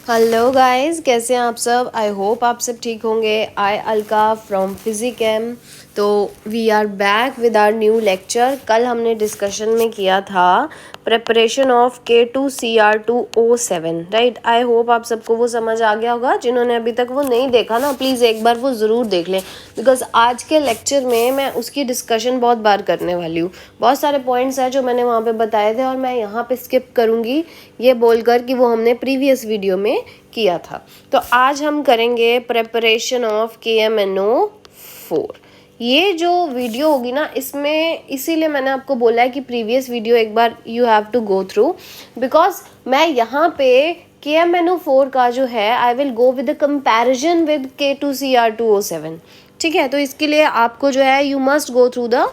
Hello guys, कैसे हैं आप सब। आई होप आप सब ठीक होंगे। आई अलका फ्रॉम फिजिकैम। तो we are back with our new lecture. कल हमने डिस्कशन में किया था preparation of K2CR2O7, right. I hope आप सबको वो समझ आ गया होगा। जिन्होंने अभी तक वो नहीं देखा ना, प्लीज़ एक बार वो ज़रूर देख लें, बिकॉज आज के लेक्चर में मैं उसकी डिस्कशन बहुत बार करने वाली हूँ। बहुत सारे पॉइंट्स हैं जो मैंने वहाँ पे बताए थे और मैं यहाँ पे स्किप करूँगी ये बोलकर कि वो हमने प्रीवियस वीडियो में किया था। तो आज हम करेंगे प्रिपरेशन ऑफ KMNO4। ये जो वीडियो होगी ना, इसमें इसीलिए मैंने आपको बोला है कि प्रीवियस वीडियो एक बार you have to go through, because मैं यहाँ पे KMNO4 का जो है I will go with the comparison with K2CR2O7। ठीक है, तो इसके लिए आपको जो है you must go through the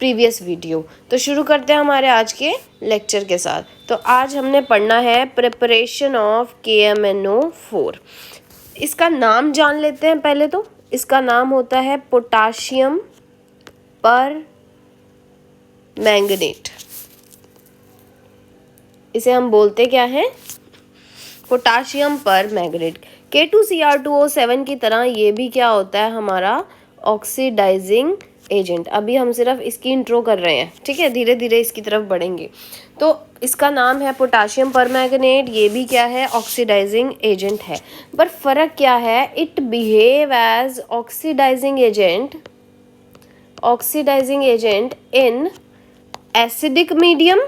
previous video. तो शुरू करते हैं हमारे आज के लेक्चर के साथ। तो आज हमने पढ़ना है प्रिपरेशन ऑफ KMNO4। इसका नाम जान लेते हैं पहले। तो इसका नाम होता है पोटाशियम पर मैंगनेट। इसे हम बोलते क्या हैं, पोटाशियम पर मैंगनेट। K2CR2O7 की तरह ये भी क्या होता है, हमारा ऑक्सीडाइजिंग एजेंट। अभी हम सिर्फ इसकी इंट्रो कर रहे हैं, ठीक है, धीरे धीरे इसकी तरफ बढ़ेंगे। तो इसका नाम है पोटाशियम परमैंगनेट। ये भी क्या है, ऑक्सीडाइजिंग एजेंट है। पर फर्क क्या है, it behave as oxidising agent in acidic medium,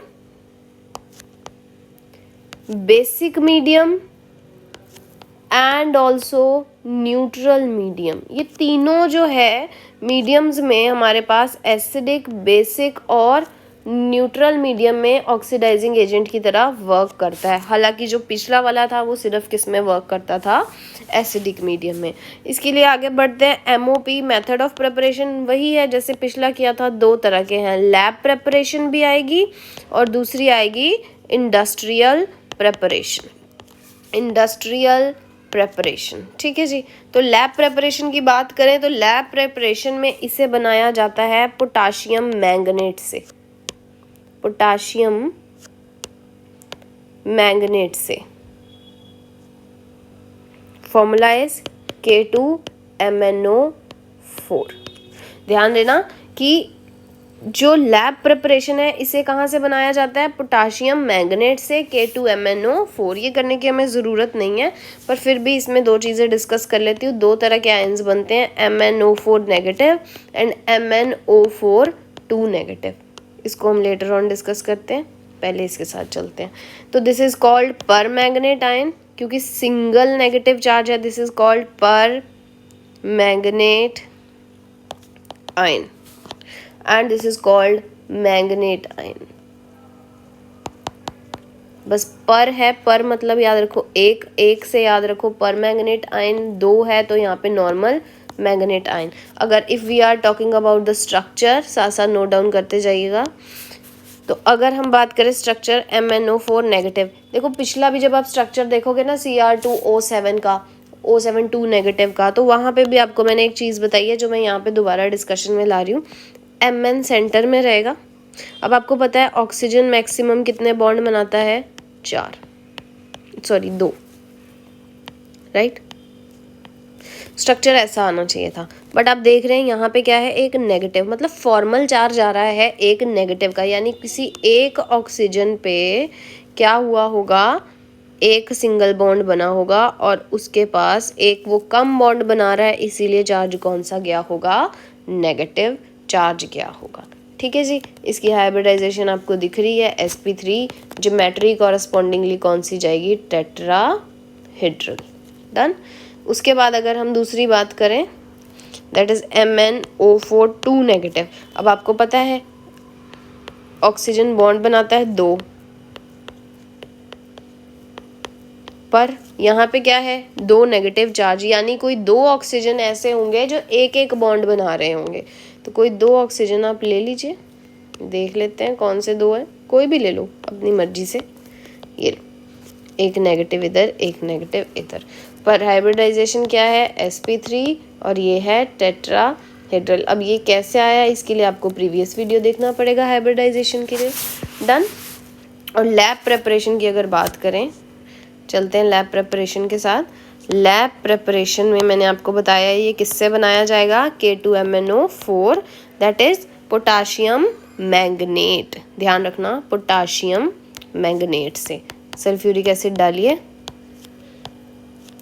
basic medium and also neutral medium. ये तीनों जो है मीडियम्स में हमारे पास एसिडिक, बेसिक और न्यूट्रल मीडियम में ऑक्सीडाइजिंग एजेंट की तरह वर्क करता है। हालांकि जो पिछला वाला था वो सिर्फ किस में वर्क करता था, एसिडिक मीडियम में। इसके लिए आगे बढ़ते हैं। MOP मेथड ऑफ प्रिपरेशन वही है जैसे पिछला किया था। दो तरह के हैं, लैब प्रिपरेशन भी आएगी और दूसरी आएगी इंडस्ट्रियल प्रिपरेशन। ठीक है जी। तो लैब प्रेपरेशन की बात करें तो लैब प्रेपरेशन में इसे बनाया जाता है पोटाशियम मैंगनेट से। Formula is K2MnO4। ध्यान देना कि जो लैब प्रिपरेशन है इसे कहाँ से बनाया जाता है, पोटाशियम मैंगनेट से, K2MnO4। ये करने की हमें ज़रूरत नहीं है, पर फिर भी इसमें दो चीज़ें डिस्कस कर लेती हूँ। दो तरह के आयंस बनते हैं, MnO4 negative and MnO4 2 negative. इसको हम लेटर ऑन डिस्कस करते हैं, पहले इसके साथ चलते हैं। तो दिस इज़ कॉल्ड पर मैंगनेट आयन, क्योंकि सिंगल नेगेटिव चार्ज है। दिस इज़ कॉल्ड पर manganate ion and this is called manganate ion. बस पर है, पर मतलब याद रखो एक से याद रखो। पर मैंगनेट आयन दो है तो यहाँ पे नॉर्मल मैंगनेट आयन। अगर if we are talking about the structure, साथ साथ नोट डाउन करते जाइएगा। तो अगर हम बात करें स्ट्रक्चर MnO4 नेगेटिव, देखो पिछला भी जब आप स्ट्रक्चर देखोगे ना Cr2O7 का, O7 2 नेगेटिव का, तो वहाँ पे भी आपको मैंने एक चीज़ बताई है जो मैं यहाँ पे दोबारा डिस्कशन में ला रही हूँ। Mn सेंटर में रहेगा। अब आपको पता है ऑक्सीजन मैक्सिमम कितने बॉन्ड बनाता है, 2, राइट। स्ट्रक्चर ऐसा आना चाहिए था, बट आप देख रहे हैं यहाँ पे क्या है, एक नेगेटिव, मतलब फॉर्मल चार्ज आ रहा है एक नेगेटिव का। यानी किसी एक ऑक्सीजन पे क्या हुआ होगा, एक सिंगल बॉन्ड बना होगा और उसके पास एक वो कम बॉन्ड बना रहा है, इसीलिए चार्ज कौन सा गया होगा, नेगेटिव चार्ज गया होगा। ठीक है जी। इसकी हाइब्रिडाइजेशन आपको दिख रही है, sp3। ज्योमेट्री कॉरस्पॉन्डिंगली कौन सी जाएगी, टेट्राहेड्रल। डन। उसके बाद अगर हम दूसरी बात करें, दैट इज MnO4 2 नेगेटिव। अब आपको पता है ऑक्सीजन बॉन्ड बनाता है 2, पर यहाँ पे क्या है, 2 नेगेटिव चार्ज। यानी कोई 2 ऑक्सीजन ऐसे होंगे जो एक एक बॉन्ड बना रहे होंगे। तो कोई 2 ऑक्सीजन आप ले लीजिए, देख लेते हैं कौन से 2 है, कोई भी ले लो अपनी मर्जी से। ये लो, एक नेगेटिव इधर, एक नेगेटिव इधर। पर हाइब्रिडाइजेशन क्या है, sp3 और ये है टेट्राहेड्रल। अब ये कैसे आया, इसके लिए आपको प्रीवियस वीडियो देखना पड़ेगा हाइब्रिडाइजेशन के लिए। डन। और लैब प्रेपरेशन की अगर बात करें, चलते हैं लैब प्रेपरेशन के साथ। लैब प्रेपरेशन में मैंने आपको बताया ये किससे बनाया जाएगा, K2MnO4 that is potassium manganate. ध्यान रखना, पोटाशियम मैंगनेट से। सल्फ्यूरिक एसिड डालिए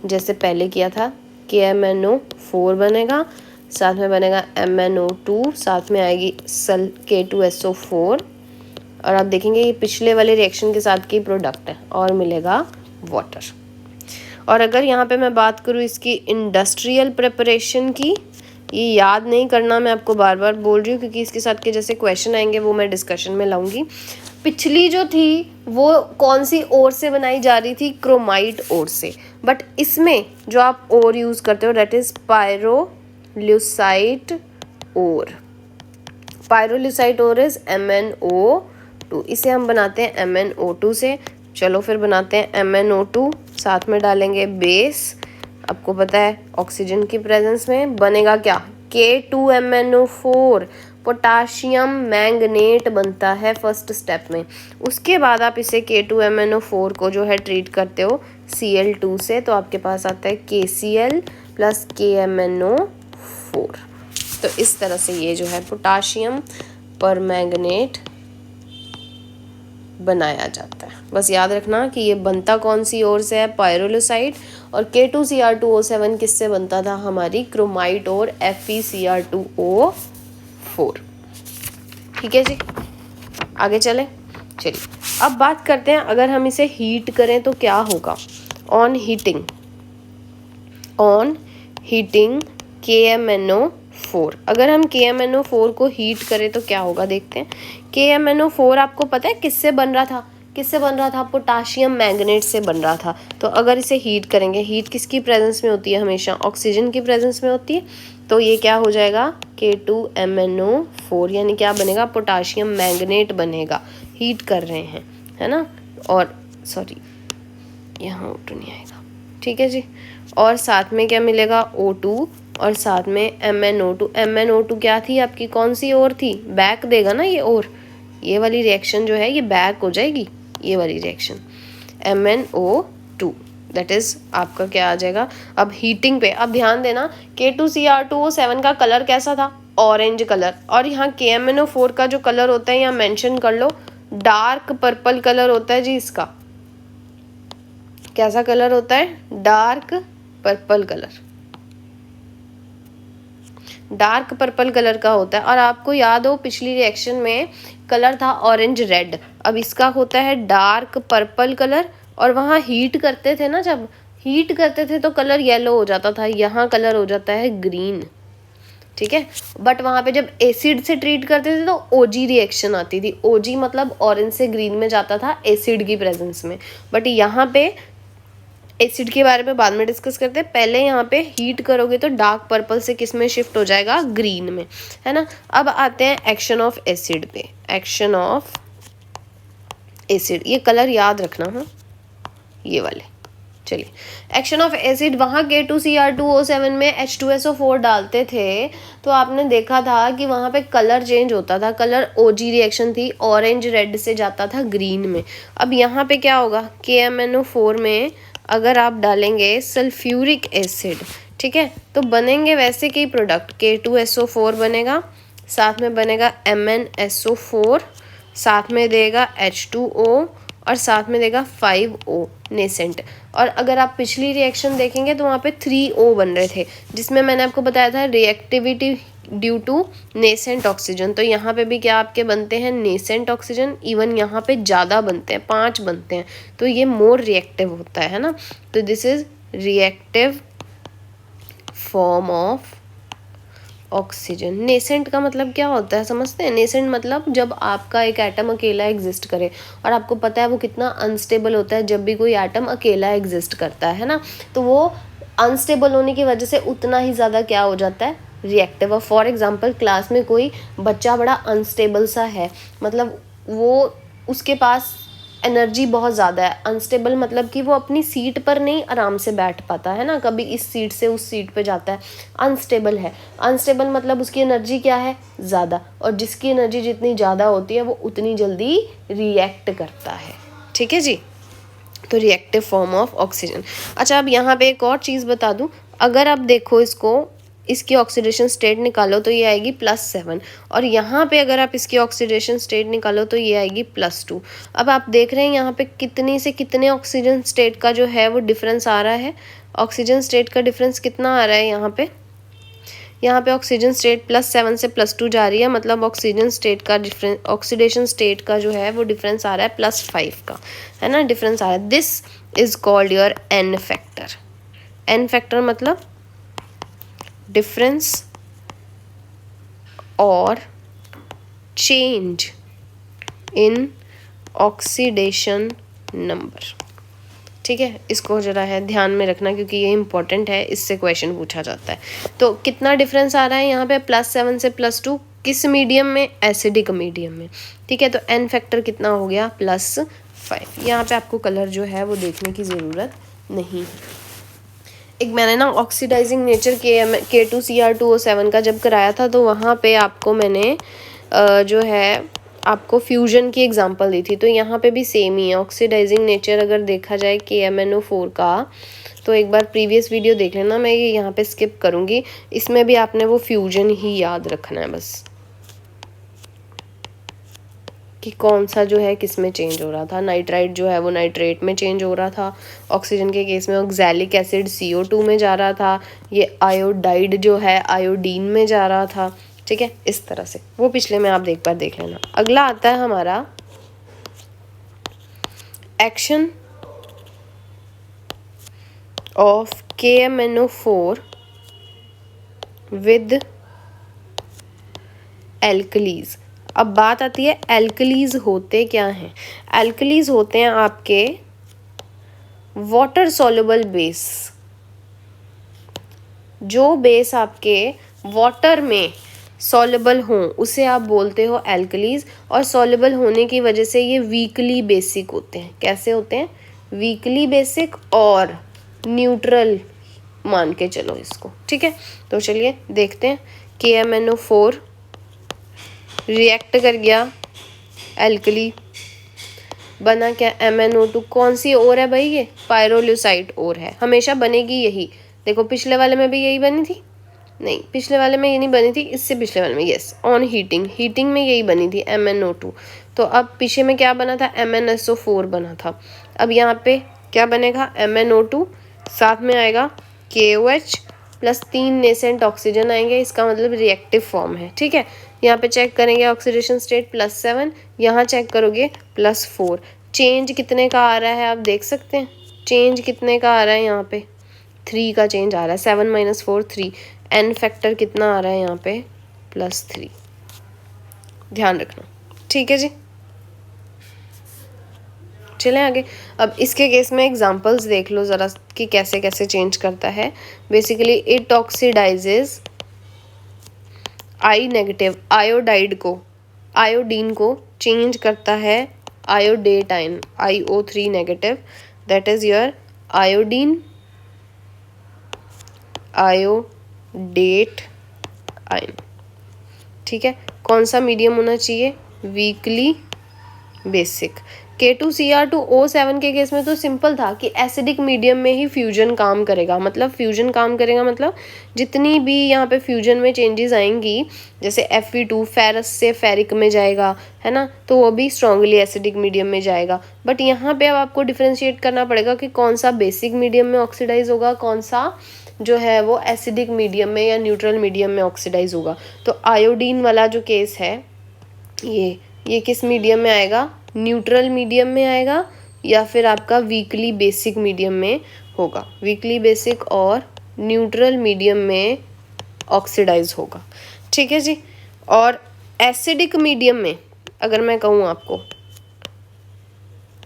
जैसे पहले किया था, KMnO4 बनेगा, साथ में बनेगा MnO2, साथ में आएगी K2SO4 और आप देखेंगे ये पिछले वाले रिएक्शन के साथ की प्रोडक्ट है और मिलेगा वाटर। और अगर यहाँ पे मैं बात करूँ इसकी इंडस्ट्रियल प्रिपरेशन की, ये याद नहीं करना, मैं आपको बार बार बोल रही हूँ क्योंकि इसके साथ के जैसे क्वेश्चन आएंगे वो मैं डिस्कशन में लाऊंगी। पिछली जो थी वो कौन सी ओर से बनाई जा रही थी, क्रोमाइट ओर से, बट इसमें जो आप ओर यूज़ करते हो that is pyrolusite ore. Pyrolusite ore is MnO2, इसे हम बनाते हैं MnO2 से। चलो फिर बनाते हैं MnO2, साथ में डालेंगे बेस। आपको पता है ऑक्सीजन की प्रेजेंस में बनेगा क्या, K2MnO4, पोटाशियम मैंगनेट बनता है फर्स्ट स्टेप में। उसके बाद आप इसे K2MnO4 को जो है ट्रीट करते हो Cl2 से, तो आपके पास आता है KCl प्लस KMnO4। तो इस तरह से ये जो है पोटाशियम पर मैंगनेट बनाया जाता है। बस याद रखना कि ये बनता कौन सी ओर से है, पायरोलोसाइट, और K2Cr2O7 किससे बनता था, हमारी क्रोमाइट और FeCr2O4। ठीक है जी, आगे चले। चलिए अब बात करते हैं अगर हम इसे हीट करें तो क्या होगा। ऑन हीटिंग KMnO4, अगर हम KMnO4 को हीट करें तो क्या होगा देखते हैं। KMnO4 आपको पता है किससे बन रहा था, पोटाशियम मैंगनेट से बन रहा था। तो अगर इसे हीट करेंगे, हीट किसकी प्रेजेंस में होती है, हमेशा ऑक्सीजन की प्रेजेंस में होती है, तो ये क्या हो जाएगा K2MnO4, यानी क्या बनेगा, पोटाशियम मैंगनेट बनेगा। हीट कर रहे हैं, है ना, और सॉरी यहाँ O2 नहीं आएगा, ठीक है जी। और साथ में क्या मिलेगा, O2 और साथ में MnO2 क्या थी आपकी, कौन सी ओर थी, बैक देगा ना ये ओर, ये वाली रिएक्शन जो है ये बैक हो जाएगी, ये वाली रिएक्शन MnO2 दैट इज आपका क्या आ जाएगा। अब हीटिंग पे अब ध्यान देना, K2Cr2O7 का कलर कैसा था, ऑरेंज कलर, और यहाँ KMnO4 का जो कलर होता है यहाँ मेंशन कर लो, डार्क पर्पल कलर होता है जी। इसका कैसा कलर होता है, dark purple colour, dark purple colour का होता है। और आपको याद हो पिछली रिएक्शन में कलर था ऑरेंज रेड, अब इसका होता है डार्क पर्पल कलर। और वहाँ हीट करते थे ना, जब हीट करते थे तो कलर येलो हो जाता था, यहाँ कलर हो जाता है ग्रीन, ठीक है। बट वहाँ पे जब एसिड से ट्रीट करते थे तो OG रिएक्शन आती थी। OG मतलब ऑरेंज से ग्रीन में जाता था एसिड की प्रेजेंस में। बट यहाँ पे एसिड के बारे में बाद में डिस्कस करते हैं, पहले यहाँ पे हीट करोगे तो डार्क पर्पल से किस में शिफ्ट हो जाएगा, ग्रीन में, है ना। अब आते हैं एक्शन ऑफ एसिड पे। एक्शन ऑफ एसिड, ये कलर याद रखना, हाँ ये वाले। चलिए एक्शन ऑफ एसिड, वहाँ K2Cr2O7 में H2SO4 डालते थे तो आपने देखा था कि वहाँ पे कलर चेंज होता था, कलर OG रिएक्शन थी, ऑरेंज रेड से जाता था ग्रीन में। अब यहाँ पे क्या होगा, KMnO4 में अगर आप डालेंगे सल्फ्यूरिक एसिड, ठीक है, तो बनेंगे वैसे कई प्रोडक्ट, K2SO4 बनेगा, साथ में बनेगा MnSO4, साथ में देगा H2O और साथ में देगा 5O नेसेंट। और अगर आप पिछली रिएक्शन देखेंगे तो वहाँ पे 3O बन रहे थे, जिसमें मैंने आपको बताया था reactivity due to nascent oxygen. तो यहाँ पे भी क्या आपके बनते हैं नेसेंट ऑक्सीजन, इवन यहाँ पे ज़्यादा बनते हैं, 5 बनते हैं, तो ये मोर रिएक्टिव होता है ना। तो this is reactive form of oxygen. Nascent का मतलब क्या होता है समझते हैं, नेसेंट मतलब जब आपका एक एटम अकेला एग्जिस्ट करे, और आपको पता है वो कितना अनस्टेबल होता है जब भी कोई एटम अकेला एग्जिस्ट करता है ना, तो वो अनस्टेबल होने की वजह से उतना ही ज़्यादा क्या हो जाता है, रिएक्टिव। और फॉर एग्जांपल क्लास में कोई बच्चा बड़ा अनस्टेबल सा है, मतलब वो उसके पास एनर्जी बहुत ज़्यादा है, अनस्टेबल मतलब कि वो अपनी सीट पर नहीं आराम से बैठ पाता है ना, कभी इस सीट से उस सीट पे जाता है, अनस्टेबल है। अनस्टेबल मतलब उसकी एनर्जी क्या है, ज़्यादा, और जिसकी एनर्जी जितनी ज़्यादा होती है वो उतनी जल्दी रिएक्ट करता है, ठीक है जी। तो रिएक्टिव फॉर्म ऑफ ऑक्सीजन। अच्छा, अब यहाँ पे एक और चीज़ बता दूँ, अगर आप देखो इसको, इसकी ऑक्सीडेशन स्टेट निकालो तो ये आएगी +7, और यहाँ पे अगर आप इसकी ऑक्सीडेशन स्टेट निकालो तो ये आएगी +2। अब आप देख रहे हैं यहाँ पे कितने से कितने ऑक्सीजन स्टेट का जो है वो डिफरेंस आ रहा है। ऑक्सीजन स्टेट का डिफरेंस कितना आ रहा है यहाँ पे ऑक्सीजन स्टेट +7 से +2 जा रही है, मतलब ऑक्सीजन स्टेट का डिफरेंस, ऑक्सीडेशन स्टेट का जो है वो डिफरेंस आ रहा है +5 का, है ना, डिफरेंस आ रहा है। This is called your N factor. N factor मतलब डिफरेंस और चेंज इन ऑक्सीडेशन नंबर। ठीक है, इसको जरा है ध्यान में रखना क्योंकि ये इंपॉर्टेंट है, इससे क्वेश्चन पूछा जाता है। तो कितना डिफरेंस आ रहा है यहाँ पे +7 से +2, किस मीडियम में, एसिडिक मीडियम में। ठीक है, तो एन फैक्टर कितना हो गया +5। यहाँ पे आपको कलर जो है वो देखने की ज़रूरत नहीं है। एक मैंने ना ऑक्सीडाइजिंग नेचर K2Cr2O7 का जब कराया था तो वहाँ पे आपको मैंने जो है आपको फ्यूजन की एग्जांपल दी थी, तो यहाँ पे भी सेम ही है। ऑक्सीडाइजिंग नेचर अगर देखा जाए KMnO4 का, तो एक बार प्रीवियस वीडियो देख लेना, मैं ये यहाँ पे स्किप करूँगी। इसमें भी आपने वो फ्यूजन ही याद रखना है बस, कि कौन सा जो है किस में चेंज हो रहा था। नाइट्राइट जो है वो नाइट्रेट में चेंज हो रहा था, ऑक्सीजन के केस में ऑक्सैलिक एसिड CO2 में जा रहा था, ये आयोडाइड जो है आयोडीन में जा रहा था। ठीक है, इस तरह से वो पिछले में आप एक बार देख लेना। अगला आता है हमारा action of KMnO4 with alkalis. अब बात आती है एल्कलीज होते क्या हैं। एल्कलीज होते हैं आपके वाटर सॉल्युबल बेस। जो बेस आपके वाटर में सॉल्युबल हों उसे आप बोलते हो एल्कलीज, और सॉल्युबल होने की वजह से ये वीकली बेसिक होते हैं। कैसे होते हैं, वीकली बेसिक और न्यूट्रल मान के चलो इसको। ठीक है, तो चलिए देखते हैं। KMnO4 रिएक्ट कर गया, एल्कली बना क्या, MnO2। कौन सी ओर है भाई, ये पायरोल्यूसाइड ओर है, हमेशा बनेगी यही। देखो पिछले वाले में भी यही बनी थी, नहीं पिछले वाले में ये नहीं बनी थी, इससे पिछले वाले में यस, ऑन हीटिंग में यही बनी थी MnO2। तो अब पीछे में क्या बना था, MnSO4 बना था। अब यहाँ पे क्या बनेगा, MnO2 साथ में आएगा KOH प्लस 3 नेसेंट ऑक्सीजन आएंगे, इसका मतलब रिएक्टिव फॉर्म है। ठीक है, यहाँ पे चेक करेंगे ऑक्सीडेशन स्टेट +7, यहाँ चेक करोगे +4। चेंज कितने का आ रहा है आप देख सकते हैं, चेंज कितने का आ रहा है, यहाँ पे 3 का चेंज आ रहा है, 7 - 4 3। एन फैक्टर कितना आ रहा है यहाँ पे +3, ध्यान रखना। ठीक है जी, चलें आगे। अब इसके केस में एग्जांपल्स देख लो ज़रा कि कैसे कैसे चेंज करता है। Basically it oxidises I- iodide को, आयोडीन को चेंज करता है आयोडेटाइन IO3-, that is your iodine iodate ion. ठीक है, कौन सा मीडियम होना चाहिए, वीकली बेसिक। K2Cr2O7 के केस में तो सिंपल था कि एसिडिक मीडियम में ही फ्यूजन काम करेगा, मतलब फ्यूजन काम करेगा मतलब जितनी भी यहाँ पे फ्यूजन में चेंजेस आएंगी, जैसे Fe2 फेरस से फेरिक में जाएगा, है ना, तो वो भी स्ट्रांगली एसिडिक मीडियम में जाएगा। बट यहाँ पे अब आपको डिफ्रेंशिएट करना पड़ेगा कि कौन सा बेसिक मीडियम में ऑक्सीडाइज होगा, कौन सा जो है वो एसिडिक मीडियम में या न्यूट्रल मीडियम में ऑक्सीडाइज होगा। तो आयोडीन वाला जो केस है ये किस मीडियम में आएगा, न्यूट्रल मीडियम में आएगा या फिर आपका वीकली बेसिक मीडियम में होगा। वीकली बेसिक और न्यूट्रल मीडियम में ऑक्सीडाइज होगा। ठीक है जी, और एसिडिक मीडियम में अगर मैं कहूँ आपको,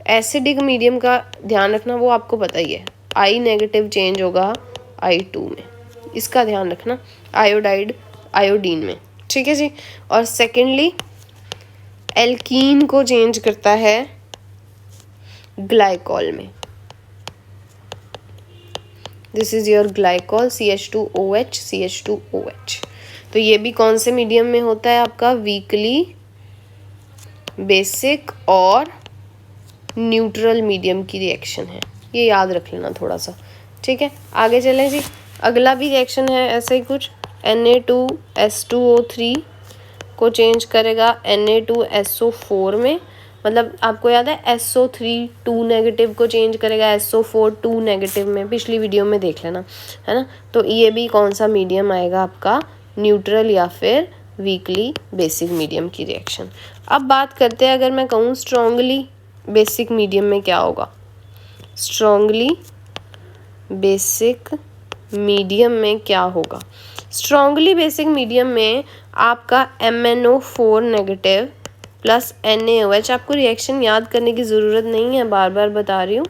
एसिडिक मीडियम का ध्यान रखना, वो आपको पता ही है, I- चेंज होगा I2 में, इसका ध्यान रखना, आयोडाइड आयोडीन में। ठीक है जी, और सेकेंडली एल्कीन को चेंज करता है ग्लाइकॉल में। This is your glycol CH2OH CH2OH। तो ये भी कौन से मीडियम में होता है आपका, वीकली बेसिक और न्यूट्रल मीडियम की रिएक्शन है, ये याद रख लेना थोड़ा सा, ठीक है। आगे चलें जी, अगला भी रिएक्शन है ऐसे ही कुछ, Na2S2O3 को चेंज करेगा Na2SO4 में, मतलब आपको याद है SO3 2 नेगेटिव को चेंज करेगा SO4 2 नेगेटिव में, पिछली वीडियो में देख लेना, है ना। तो ये भी कौन सा मीडियम आएगा आपका, न्यूट्रल या फिर वीकली बेसिक मीडियम की रिएक्शन। अब बात करते हैं, अगर मैं कहूँ स्ट्रॉन्गली बेसिक मीडियम में क्या होगा, स्ट्रॉन्गली बेसिक मीडियम में क्या होगा। स्ट्रॉन्गली बेसिक मीडियम में आपका MnO4 नेगेटिव प्लस NaOH, आपको रिएक्शन याद करने की ज़रूरत नहीं है, बार बार बता रही हूँ,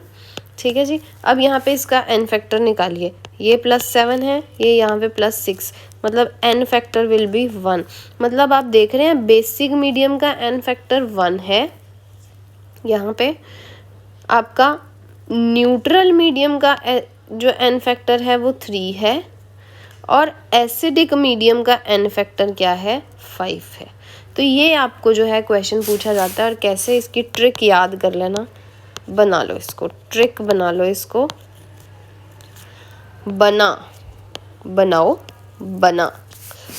ठीक है जी। अब यहाँ पे इसका n फैक्टर निकालिए, ये +7 है, ये यहाँ पे +6, मतलब n फैक्टर विल बी 1। मतलब आप देख रहे हैं बेसिक मीडियम का n फैक्टर 1 है, यहाँ पे आपका न्यूट्रल मीडियम का जो n फैक्टर है वो 3 है, और एसिडिक मीडियम का n फैक्टर क्या है, 5 है। तो ये आपको जो है क्वेश्चन पूछा जाता है, और कैसे इसकी ट्रिक याद कर लेना, बना लो इसको, ट्रिक बना लो इसको,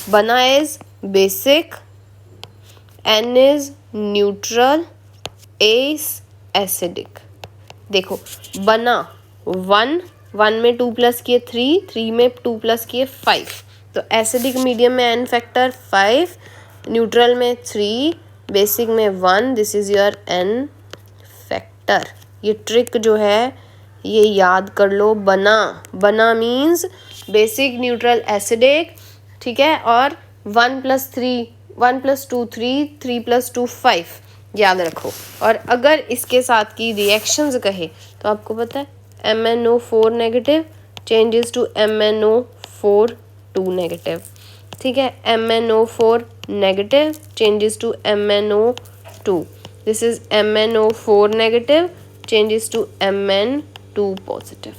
बना is basic, n is neutral, a is acidic. देखो बना 1 में 2 प्लस किए 3 में 2 प्लस किए 5, तो एसिडिक मीडियम में n फैक्टर 5, न्यूट्रल में 3, बेसिक में 1, this is your n factor. ये ट्रिक जो है ये याद कर लो, बना मीन्स बेसिक न्यूट्रल एसिडिक, ठीक है, और 1 + 3 1 + 2 3 3 + 2 5 याद रखो। और अगर इसके साथ की रिएक्शंस कहे तो आपको पता है MnO4 negative changes to MnO4 2 negative, ठीक है, MnO4 negative changes to MnO2, this is MnO4 negative changes to Mn2 positive.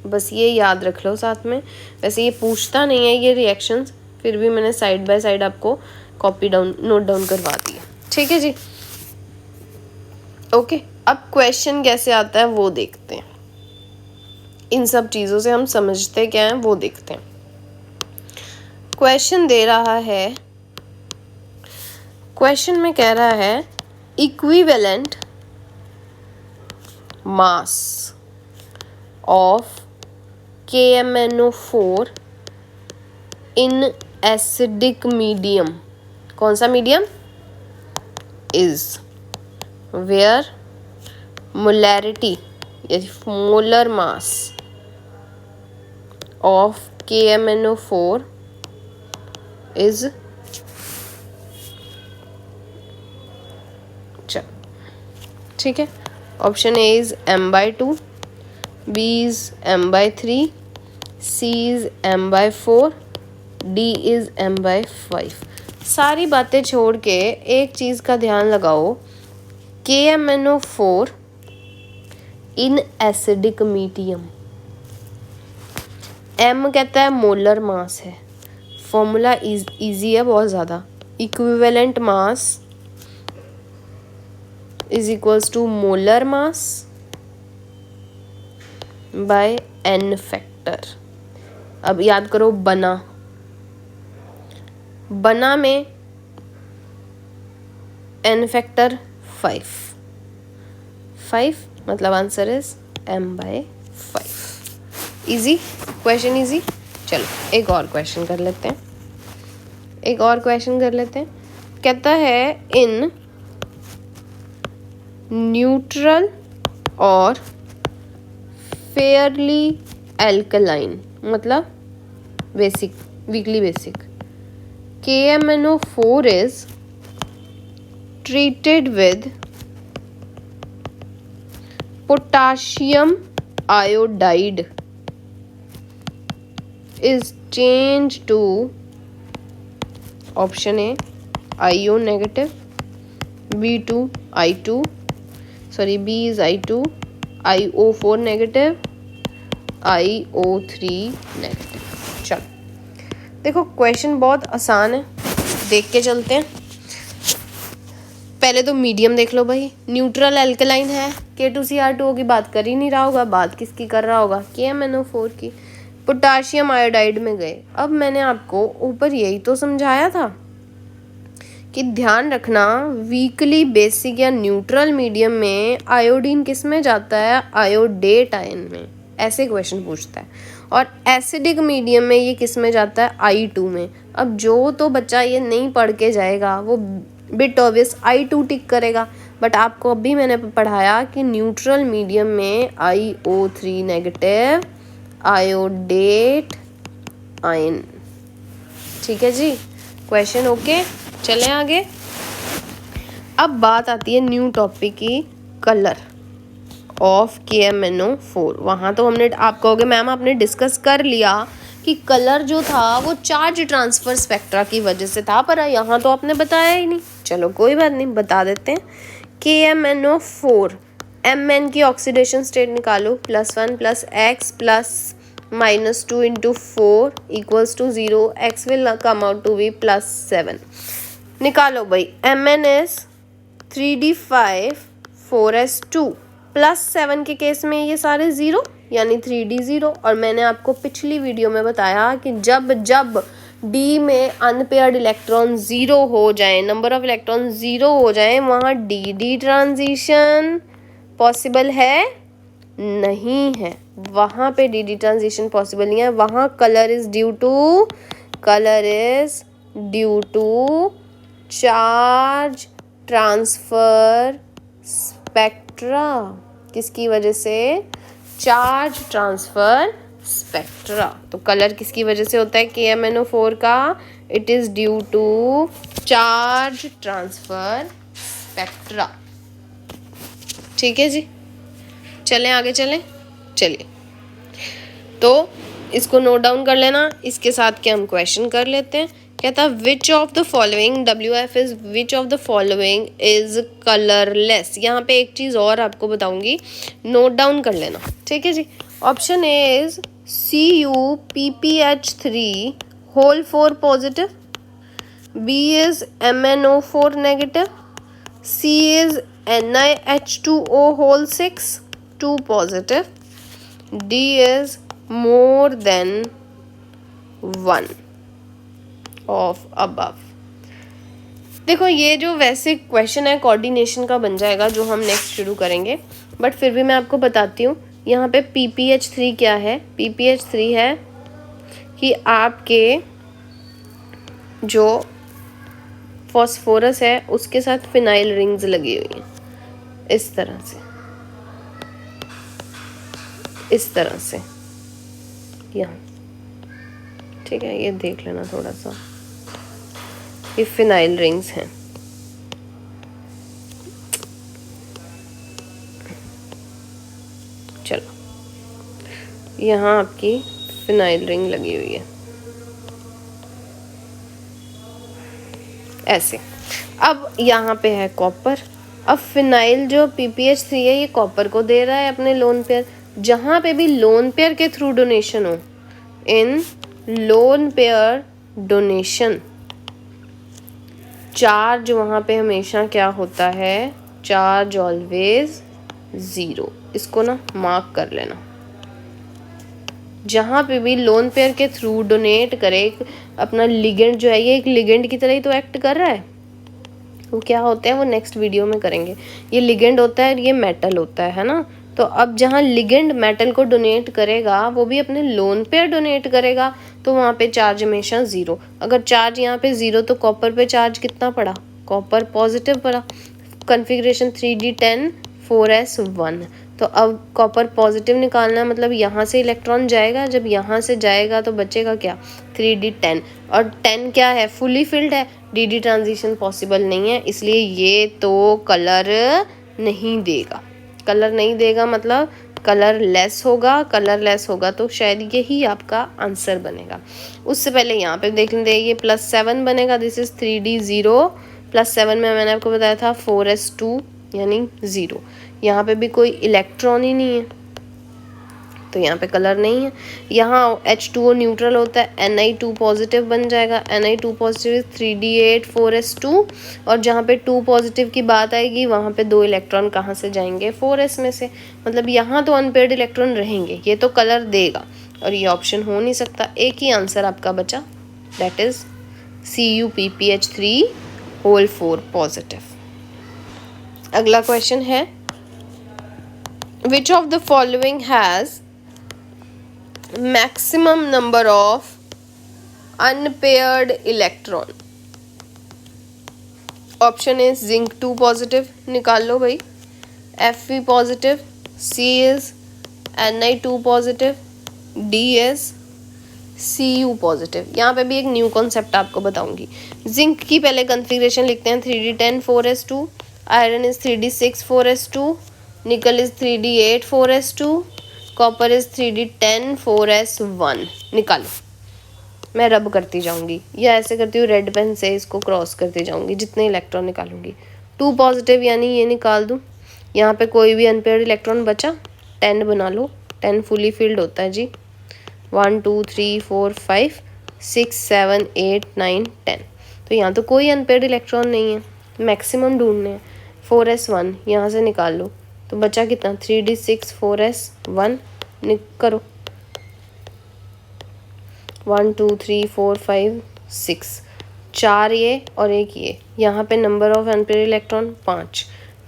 बस ये याद रख लो साथ में। वैसे ये पूछता नहीं है ये रिएक्शंस, फिर भी मैंने साइड बाय साइड आपको नोट डाउन करवा दिया, ठीक है जी। ओके, अब क्वेश्चन कैसे आता है वो देखते हैं, इन सब चीज़ों से हम समझते क्या हैं वो देखते हैं। क्वेश्चन दे रहा है, क्वेश्चन में कह रहा है equivalent mass of KMnO4 in acidic medium, कौन सा मीडियम, इज वेयर मोलैरिटी यानी molar mass of KMnO4 is, ठीक है, option A is m/2, B is m/3, C is m/4, D is m/5। सारी बातें छोड़ के एक चीज़ का ध्यान लगाओ, KMnO4 इन एसिडिक मीडियम, M कहता है मोलर मास है, फॉर्मूला इजी है बहुत ज़्यादा, equivalent mass is equals to molar mass by n factor. अब याद करो बना में n फैक्टर 5 मतलब answer is m/5। Easy question, easy. चलो एक और क्वेश्चन कर लेते हैं, कहता है इन न्यूट्रल और फेयरली एल्कलाइन, मतलब basic, weakly basic, KMnO4 is treated with potassium iodide is changed to option A IO negative, B2 I2, sorry B is I2, IO4 negative, IO3 negative. चलो देखो question बहुत आसान है, देख के चलते हैं। पहले तो मीडियम देख लो भाई, न्यूट्रल एल्कलाइन है, K2Cr2O की बात कर ही नहीं रहा होगा, बात किसकी कर रहा होगा, KMnO4 की। पोटाशियम आयोडाइड में गए। अब मैंने आपको ऊपर यही तो समझाया था कि ध्यान रखना वीकली बेसिक या न्यूट्रल मीडियम में आयोडीन किस में जाता है, आयोडेट आयन में, ऐसे क्वेश्चन पूछता है। और एसिडिक मीडियम में ये किस में जाता है, I2 में। अब जो तो बच्चा ये नहीं पढ़ के जाएगा वो बिट ऑब्वियस I2 टिक करेगा, बट आपको अभी मैंने पढ़ाया कि न्यूट्रल मीडियम में IO3 नेगेटिव आयोडेट आयन। ठीक है जी, क्वेश्चन ओके। चलें आगे। अब बात आती है न्यू टॉपिक की, कलर ऑफ KMnO4। वहाँ तो हमने, आप कहोगे मैम आपने डिस्कस कर लिया कि कलर जो था वो चार्ज ट्रांसफ़र स्पेक्ट्रा की वजह से था, पर यहाँ तो आपने बताया ही नहीं। चलो कोई बात नहीं, बता देते हैं। KMnO4 Mn की ऑक्सीडेशन स्टेट निकालो, +1 + x + -2 × 4 = 0, x will come out to be +7। निकालो भाई, Mn is 3d5 4s2, +7 के केस में ये सारे 0 यानी 3d0। और मैंने आपको पिछली वीडियो में बताया कि जब जब D में अनपेयर्ड इलेक्ट्रॉन 0 हो जाए, नंबर ऑफ इलेक्ट्रॉन 0 हो जाए, वहाँ DD ट्रांजिशन पॉसिबल है नहीं है, वहाँ पे DD ट्रांजिशन पॉसिबल नहीं है। वहाँ colour is due to charge transfer spectra. किसकी वजह से, चार्ज ट्रांसफर स्पेक्ट्रा। तो कलर किसकी वजह से होता है KMnO4 का, it is due to charge transfer spectra. ठीक है जी, चलें आगे चलें। चलिए, तो इसको नोट डाउन कर लेना, इसके साथ के हम क्वेश्चन कर लेते हैं। कहता है which of the following, WF is which of the following is colourless. यहाँ पे एक चीज़ और आपको बताऊंगी, नोट डाउन कर लेना। ठीक है जी, option A is CuPPH3 whole 4 positive, B is MnO4 negative, C is NiH2O whole 6 2 positive, D is more than 1 of above. देखो ये जो वैसे क्वेश्चन है कोऑर्डिनेशन का बन जाएगा जो हम नेक्स्ट शुरू करेंगे, बट फिर भी मैं आपको बताती हूँ यहाँ पे PPH3 क्या है। PPH3 है कि आपके जो फॉस्फोरस है उसके साथ फिनाइल रिंग्स लगी हुई हैं, इस तरह से यहाँ। ठीक है, ये देख लेना थोड़ा सा, ये फिनाइल रिंग्स हैं। चलो, यहाँ आपकी फिनाइल रिंग लगी हुई है ऐसे। अब यहाँ पे है कॉपर। अब फिनाइल जो PPH3 है ये कॉपर को दे रहा है अपने लोन पेयर। जहाँ पे भी लोन पेयर के थ्रू डोनेशन हो, इन लोन पेयर डोनेशन, चार्ज वहाँ पे हमेशा क्या होता है, चार्ज ऑलवेज 0। इसको ना मार्क कर लेना। जहाँ पे भी लोन पेयर के थ्रू डोनेट करे, अपना लिगेंड जो है, ये एक लिगेंड की तरह ही तो एक्ट कर रहा है। वो क्या होते हैं वो नेक्स्ट वीडियो में करेंगे। ये लिगेंड होता है और ये मेटल होता है ना। तो अब जहाँ लिगेंड मेटल को डोनेट करेगा वो भी अपने लोन पेयर डोनेट करेगा, तो वहाँ पे चार्ज हमेशा 0। अगर चार्ज यहाँ पे 0 तो कॉपर पे चार्ज कितना पड़ा, कॉपर पॉजिटिव पड़ा। Configuration 3d10 4s1। तो अब कॉपर पॉजिटिव निकालना है, मतलब यहाँ से इलेक्ट्रॉन जाएगा, जब यहाँ से जाएगा तो बचेगा क्या, 3d10। और 10 क्या है, फुली फिल्ड है, DD ट्रांजिशन पॉसिबल नहीं है, इसलिए ये तो कलर नहीं देगा। कलर नहीं देगा मतलब कलर लेस होगा, तो शायद यही आपका आंसर बनेगा। उससे पहले यहाँ पे देख लेते, ये +7 बनेगा, दिस इज 3d0 +7 में मैंने आपको बताया था 4s2 यानी 0। यहाँ पे भी कोई इलेक्ट्रॉन ही नहीं है, तो यहाँ पे कलर नहीं है। यहाँ H2O न्यूट्रल होता है, Ni2 पॉजिटिव बन जाएगा, Ni2 पॉजिटिव 3d8 4s2, और जहाँ पे 2 पॉजिटिव की बात आएगी वहाँ पे 2 इलेक्ट्रॉन कहाँ से जाएंगे, 4s में से। मतलब यहाँ तो अनपेयर्ड इलेक्ट्रॉन रहेंगे, ये तो कलर देगा, और ये ऑप्शन हो नहीं सकता। एक ही आंसर आपका बचा, that is CuPpH3 whole 4 positive. अगला क्वेश्चन है, which of the following has maximum number of unpaired electron. Option is zinc 2 positive, निकाल लो भाई, Fe positive, C is Ni2 positive, D is Cu positive. यहाँ पे भी एक न्यू कॉन्सेप्ट आपको बताऊंगी। जिंक की पहले कॉन्फ़िगरेशन लिखते हैं 3d10 4s2, iron is 3d6 4s2, निकल is 3d8 4s2, copper is 3d10 4s1। निकालो, मैं रब करती जाऊंगी या ऐसे करती हूँ रेड पेन से इसको क्रॉस करती जाऊंगी, जितने इलेक्ट्रॉन निकालूंगी। 2 पॉजिटिव यानी ये निकाल दूँ, यहाँ पे कोई भी अनपेयर्ड इलेक्ट्रॉन बचा, 10 बना लो, 10 फुली फिल्ड होता है जी। 1 2 3 4 5 6 7 8 9 10, तो यहाँ तो कोई अनपेयर्ड इलेक्ट्रॉन नहीं है, मैक्सिमम ढूंढने हैं। 4s1 यहाँ से निकाल लो, तो बचा कितना, 3d6 4s1, करो 1 2 3 4 5 6, 4 ये और एक ये, यहाँ पे नंबर ऑफ अनपेयर्ड इलेक्ट्रॉन 5,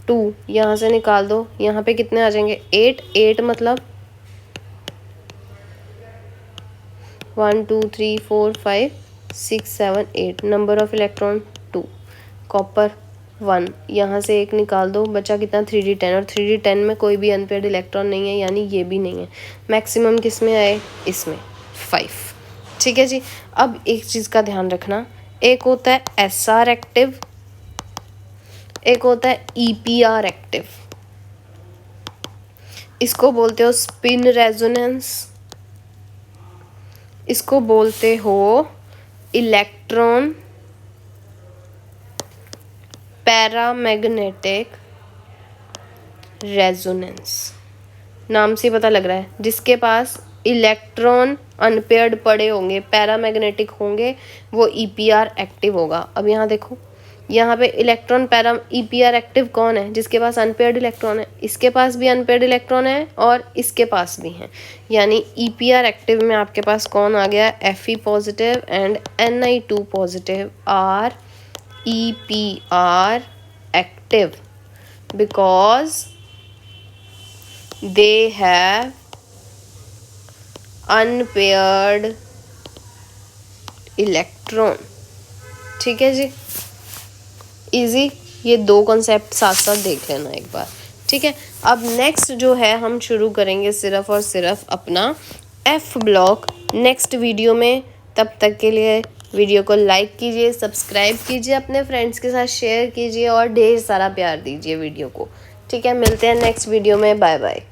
2 यहाँ से निकाल दो, यहाँ पे कितने आ जाएंगे, 8 मतलब 1 2 3 4 5 6 7 8, नंबर ऑफ इलेक्ट्रॉन 2, कॉपर 1 यहाँ से एक निकाल दो, बचा कितना, 3d10, और 3d10 में कोई भी अनपेयर्ड इलेक्ट्रॉन नहीं है, यानी ये भी नहीं है। मैक्सिमम किस में आए, इसमें 5। ठीक है जी। अब एक चीज़ का ध्यान रखना, एक होता है SR एक्टिव, एक होता है EPR एक्टिव। इसको बोलते हो स्पिन रेजोनेंस, इसको बोलते हो इलेक्ट्रॉन पैरामैग्नेटिक रेजोनेंस। नाम से पता लग रहा है, जिसके पास इलेक्ट्रॉन अनपेयर्ड पड़े होंगे, पैरामैग्नेटिक होंगे, वो EPR एक्टिव होगा। अब यहाँ देखो, यहाँ पे इलेक्ट्रॉन EPR एक्टिव कौन है, जिसके पास अनपेयर्ड इलेक्ट्रॉन है, इसके पास भी अनपेयर्ड इलेक्ट्रॉन है और इसके पास भी है, यानी EPR एक्टिव में आपके पास कौन आ गया, Fe positive and Ni2 positive are EPR active because they have unpaired electron. ठीक है जी, इजी। ये 2 कॉन्सेप्ट साथ साथ देख लेना एक बार, ठीक है। अब नेक्स्ट जो है हम शुरू करेंगे सिर्फ और सिर्फ अपना F ब्लॉक नेक्स्ट वीडियो में। तब तक के लिए वीडियो को लाइक कीजिए, सब्सक्राइब कीजिए, अपने फ्रेंड्स के साथ शेयर कीजिए और ढेर सारा प्यार दीजिए वीडियो को। ठीक है, मिलते हैं नेक्स्ट वीडियो में, बाय बाय।